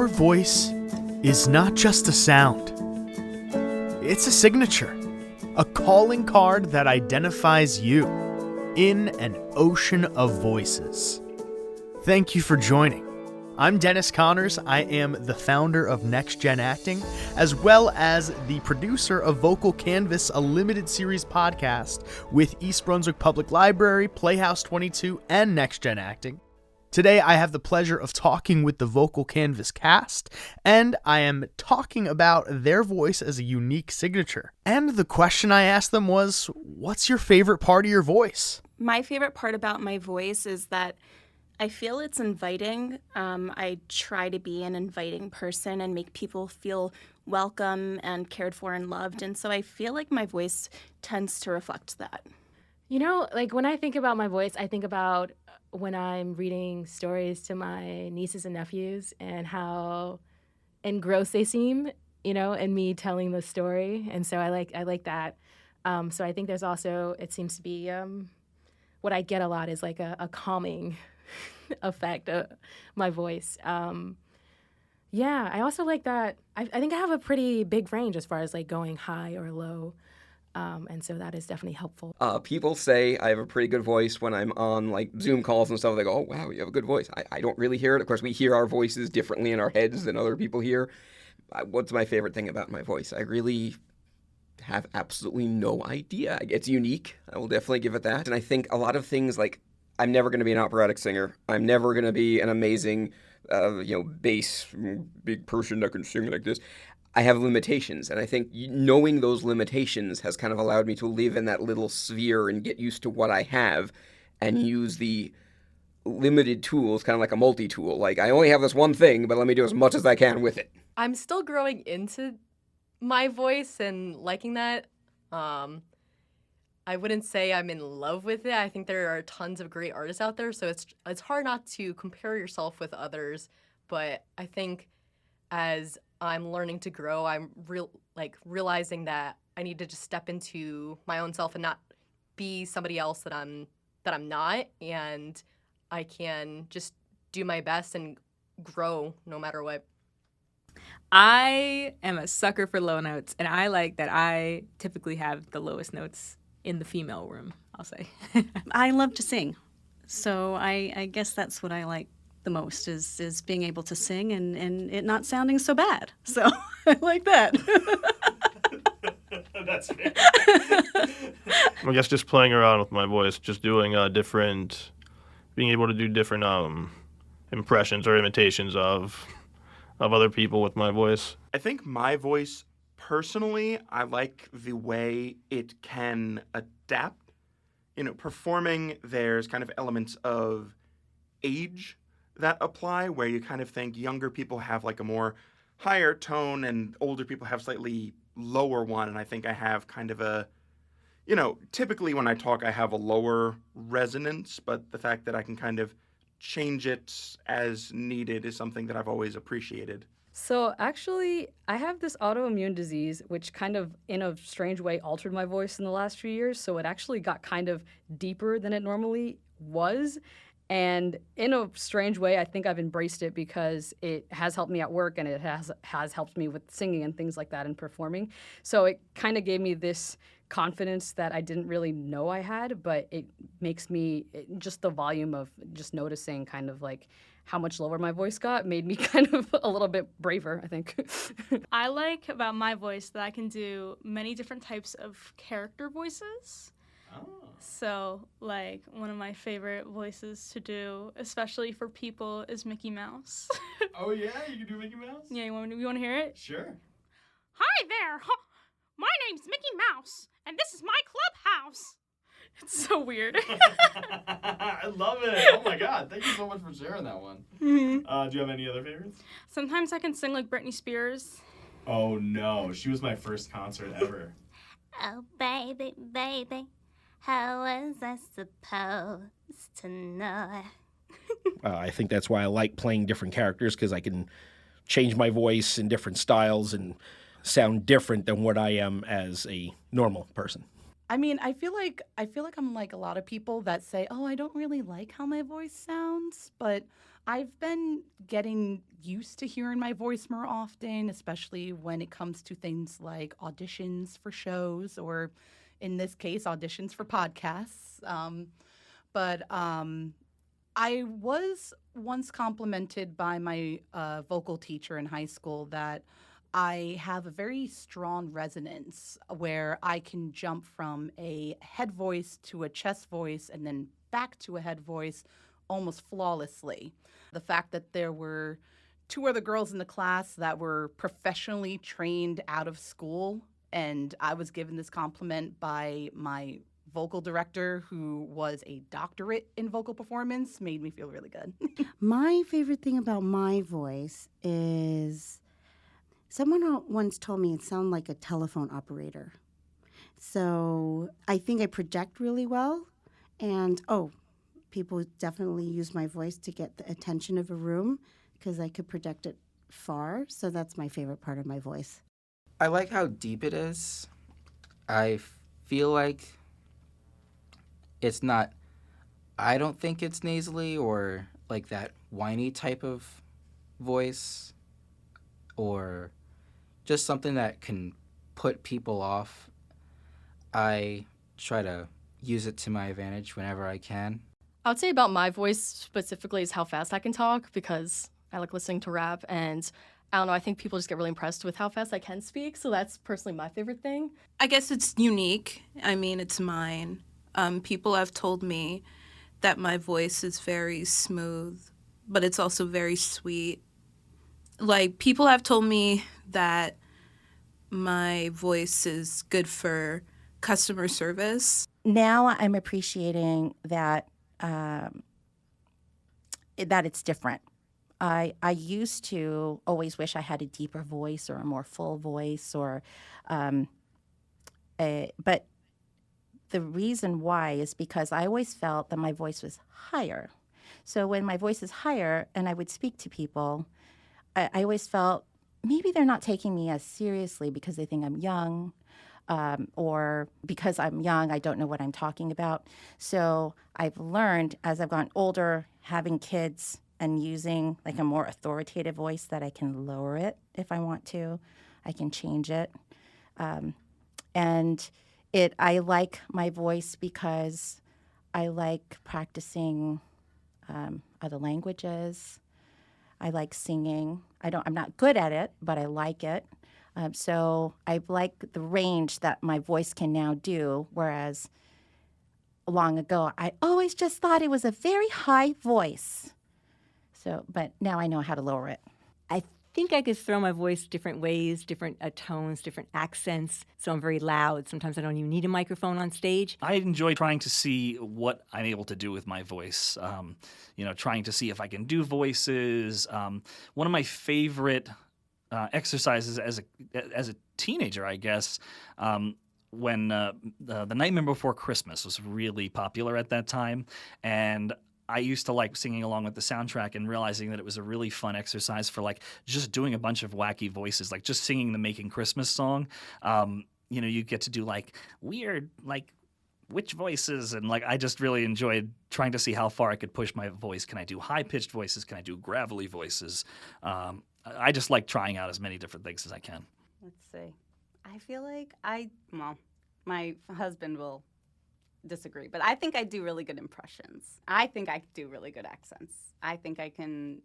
Your voice is not just a sound. It's a signature, a calling card that identifies you in an ocean of voices. Thank you for joining. I'm Dennis Connors. I am the founder of Next Gen Acting, as well as the producer of Vocal Canvas, a limited series podcast with East Brunswick Public Library, Playhouse 22, and Next Gen Acting. Today, I have the pleasure of talking with the Vocal Canvas cast, and I am talking about their voice as a unique signature. And the question I asked them was, what's your favorite part of your voice? My favorite part about my voice is that I feel it's inviting. I try to be an inviting person and make people feel welcome and cared for and loved. And so I feel like my voice tends to reflect that. You know, like when I think about my voice, I think about when I'm reading stories to my nieces and nephews and how engrossed they seem, you know, and me telling the story. And so I like that. So I think there's also, it seems to be, what I get a lot is like a calming effect of my voice. Yeah, I also like that. I think I have a pretty big range as far as like going high or low. And so that is definitely helpful. People say I have a pretty good voice when I'm on like Zoom calls and stuff. They go, oh, wow, you have a good voice. I don't really hear it. Of course, we hear our voices differently in our heads than other people hear. What's my favorite thing about my voice? I really have absolutely no idea. It's unique. I will definitely give it that. And I think a lot of things like I'm never going to be an operatic singer. I'm never going to be an amazing, bass big person that can sing like this. I have limitations, and I think knowing those limitations has kind of allowed me to live in that little sphere and get used to what I have and use the limited tools, kind of like a multi-tool. Like, I only have this one thing, but let me do as much as I can with it. I'm still growing into my voice and liking that. I wouldn't say I'm in love with it. I think there are tons of great artists out there, so it's hard not to compare yourself with others. But I think as I'm learning to grow, I'm realizing that I need to just step into my own self and not be somebody else that I'm not, and I can just do my best and grow no matter what. I am a sucker for low notes, and I like that I typically have the lowest notes in the female room, I'll say. I love to sing, so I guess that's what I like the most is being able to sing and it not sounding so bad. So I like that. That's fair. I guess just playing around with my voice, just doing being able to do different impressions or imitations of other people with my voice. I think my voice, personally, I like the way it can adapt. You know, performing, there's kind of elements of age that apply, where you kind of think younger people have like a more higher tone and older people have slightly lower one. And I think I have kind of typically when I talk, I have a lower resonance, but the fact that I can kind of change it as needed is something that I've always appreciated. So actually, I have this autoimmune disease, which kind of, in a strange way, altered my voice in the last few years. So it actually got kind of deeper than it normally was. And in a strange way, I think I've embraced it because it has helped me at work and it has helped me with singing and things like that and performing. So it kind of gave me this confidence that I didn't really know I had, but it makes me, just the volume of just noticing kind of like how much lower my voice got made me kind of a little bit braver, I think. I like about my voice that I can do many different types of character voices. Oh. So, like, one of my favorite voices to do, especially for people, is Mickey Mouse. Oh, yeah? You can do Mickey Mouse? Yeah, you want to hear it? Sure. Hi there! My name's Mickey Mouse, and this is my clubhouse. It's so weird. I love it. Oh, my God. Thank you so much for sharing that one. Mm-hmm. Do you have any other favorites? Sometimes I can sing like Britney Spears. Oh, no. She was my first concert ever. Oh, baby, baby. How was I supposed to know? I think that's why I like playing different characters, because I can change my voice in different styles and sound different than what I am as a normal person. I mean, I feel like I'm like a lot of people that say, oh, I don't really like how my voice sounds, but I've been getting used to hearing my voice more often, especially when it comes to things like auditions for shows or, in this case, auditions for podcasts. But I was once complimented by my vocal teacher in high school that I have a very strong resonance where I can jump from a head voice to a chest voice and then back to a head voice almost flawlessly. The fact that there were two other girls in the class that were professionally trained out of school, and I was given this compliment by my vocal director, who was a doctorate in vocal performance, made me feel really good. My favorite thing about my voice is someone once told me it sounded like a telephone operator. So I think I project really well. And, people definitely use my voice to get the attention of a room because I could project it far. So that's my favorite part of my voice. I like how deep it is. I feel like it's not, I don't think it's nasally or like that whiny type of voice or just something that can put people off. I try to use it to my advantage whenever I can. I would say about my voice specifically is how fast I can talk because I like listening to rap, and I don't know, I think people just get really impressed with how fast I can speak, so that's personally my favorite thing. I guess it's unique. I mean, it's mine. People have told me that my voice is very smooth, but it's also very sweet. Like, people have told me that my voice is good for customer service. Now I'm appreciating that that it's different. I used to always wish I had a deeper voice or a more full voice, or but the reason why is because I always felt that my voice was higher. So when my voice is higher and I would speak to people, I always felt maybe they're not taking me as seriously because they think I'm young. Or because I'm young, I don't know what I'm talking about. So I've learned as I've gotten older, having kids and using like a more authoritative voice, that I can lower it if I want to. I can change it. And I like my voice because I like practicing other languages. I like singing. I'm not good at it, but I like it. So I like the range that my voice can now do, whereas long ago, I always just thought it was a very high voice. So, but now I know how to lower it. I think I could throw my voice different ways, different tones, different accents. So I'm very loud. Sometimes I don't even need a microphone on stage. I enjoy trying to see what I'm able to do with my voice. Trying to see if I can do voices. One of my favorite exercises as a teenager, I guess, when The Nightmare Before Christmas was really popular at that time, and I used to like singing along with the soundtrack and realizing that it was a really fun exercise for like just doing a bunch of wacky voices, like just singing the Making Christmas song. You get to do like weird like witch voices, and like I just really enjoyed trying to see how far I could push my voice. Can I do high-pitched voices? Can I do gravelly voices? I just like trying out as many different things as I can. Let's see. I feel like my husband will disagree, but I think I do really good impressions. I think I do really good accents. I think I can,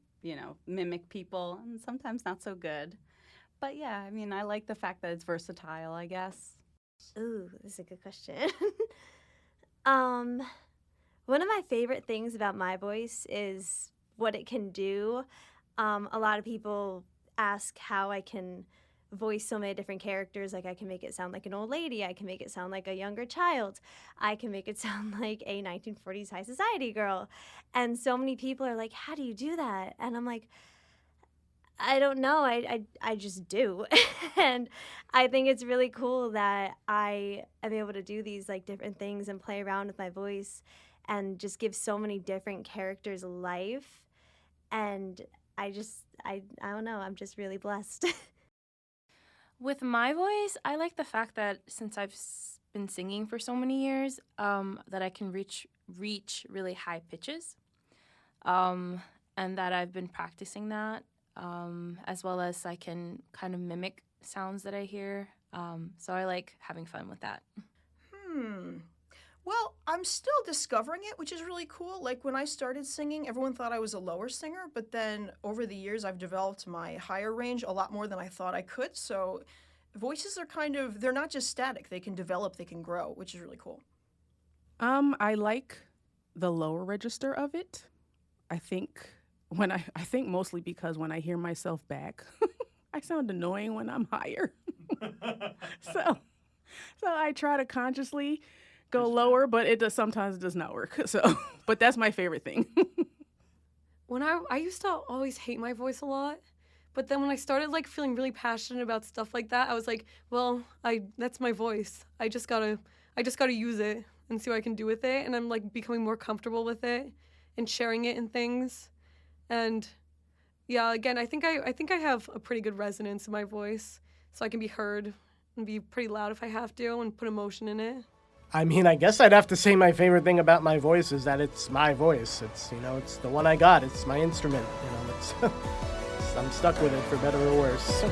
mimic people, and sometimes not so good. But yeah, I mean, I like the fact that it's versatile, I guess. Ooh, that's a good question. One of my favorite things about my voice is what it can do. A lot of people ask how I can voice so many different characters. Like, I can make it sound like an old lady. I can make it sound like a younger child. I can make it sound like a 1940s high society girl. And so many people are like, how do you do that? And I'm like, I don't know. I just do. And I think it's really cool that I am able to do these like different things and play around with my voice and just give so many different characters life. And I don't know, I'm just really blessed. With my voice, I like the fact that since I've been singing for so many years, that I can reach really high pitches. and that I've been practicing that, as well as I can kind of mimic sounds that I hear. So I like having fun with that. Well, I'm still discovering it, which is really cool. Like when I started singing, everyone thought I was a lower singer, but then over the years I've developed my higher range a lot more than I thought I could. So voices are they're not just static. They can develop, they can grow, which is really cool. I like the lower register of it. I think mostly because when I hear myself back, I sound annoying when I'm higher. so I try to consciously go lower, but sometimes it does not work. So, but that's my favorite thing. When I used to always hate my voice a lot, but then when I started like feeling really passionate about stuff like that, I was like, well, that's my voice. I just gotta use it and see what I can do with it. And I'm like becoming more comfortable with it and sharing it in things. And yeah, again, I think I have a pretty good resonance in my voice, so I can be heard and be pretty loud if I have to and put emotion in it. I mean, I guess I'd have to say my favorite thing about my voice is that it's my voice. It's, it's the one I got. It's my instrument. I'm stuck with it for better or worse.